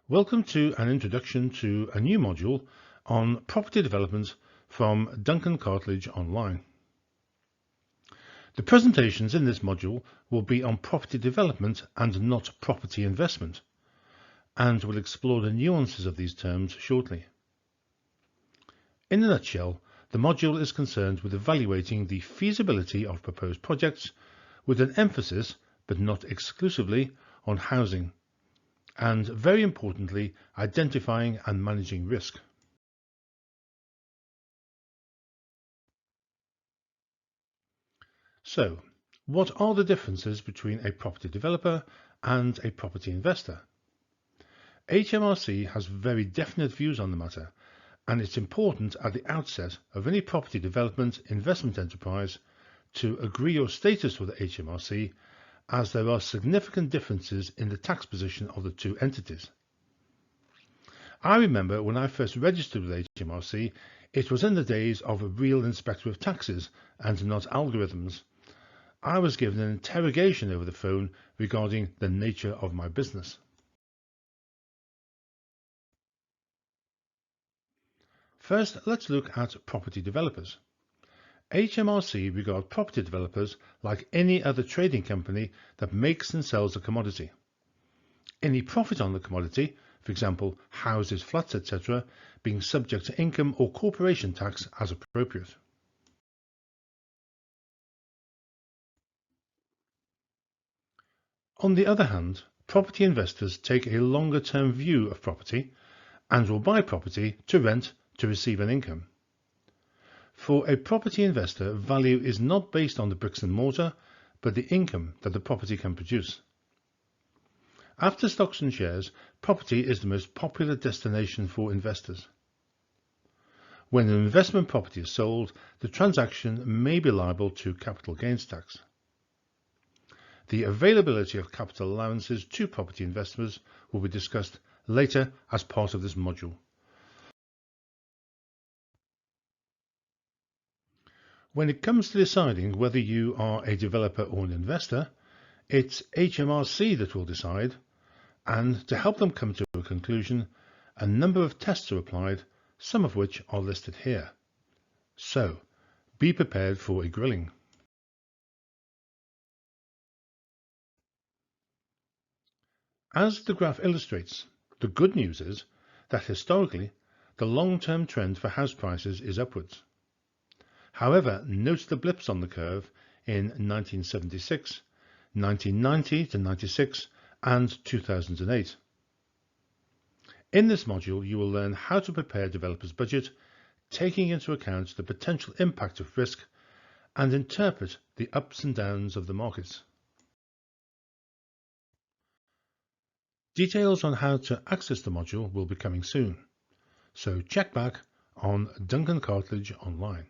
Welcome to an introduction to a new module on property development from Duncan Cartledge Online. The presentations in this module will be on property development and not property investment, and will explore the nuances of these terms shortly. In a nutshell, the module is concerned with evaluating the feasibility of proposed projects with an emphasis, but not exclusively, on housing, and very importantly, identifying and managing risk. So, what are the differences between a property developer and a property investor? HMRC has very definite views on the matter, and it's important at the outset of any property development investment enterprise to agree your status with the HMRC, as there are significant differences in the tax position of the two entities. I remember when I first registered with HMRC, it was in the days of a real inspector of taxes and not algorithms. I was given an interrogation over the phone regarding the nature of my business. First, let's look at property developers. HMRC regard property developers like any other trading company that makes and sells a commodity. Any profit on the commodity, for example, houses, flats, etc., being subject to income or corporation tax as appropriate. On the other hand, property investors take a longer-term view of property and will buy property to rent to receive an income. For a property investor, value is not based on the bricks and mortar, but the income that the property can produce. After stocks and shares, property is the most popular destination for investors. When an investment property is sold, the transaction may be liable to capital gains tax. The availability of capital allowances to property investors will be discussed later as part of this module. When it comes to deciding whether you are a developer or an investor, it's HMRC that will decide, and to help them come to a conclusion, a number of tests are applied, some of which are listed here. So, be prepared for a grilling. As the graph illustrates, the good news is that historically, the long-term trend for house prices is upwards. However, note the blips on the curve in 1976, 1990 to 96, and 2008. In this module, you will learn how to prepare a developer's budget, taking into account the potential impact of risk, and interpret the ups and downs of the markets. Details on how to access the module will be coming soon, so check back on Duncan Cartledge Online.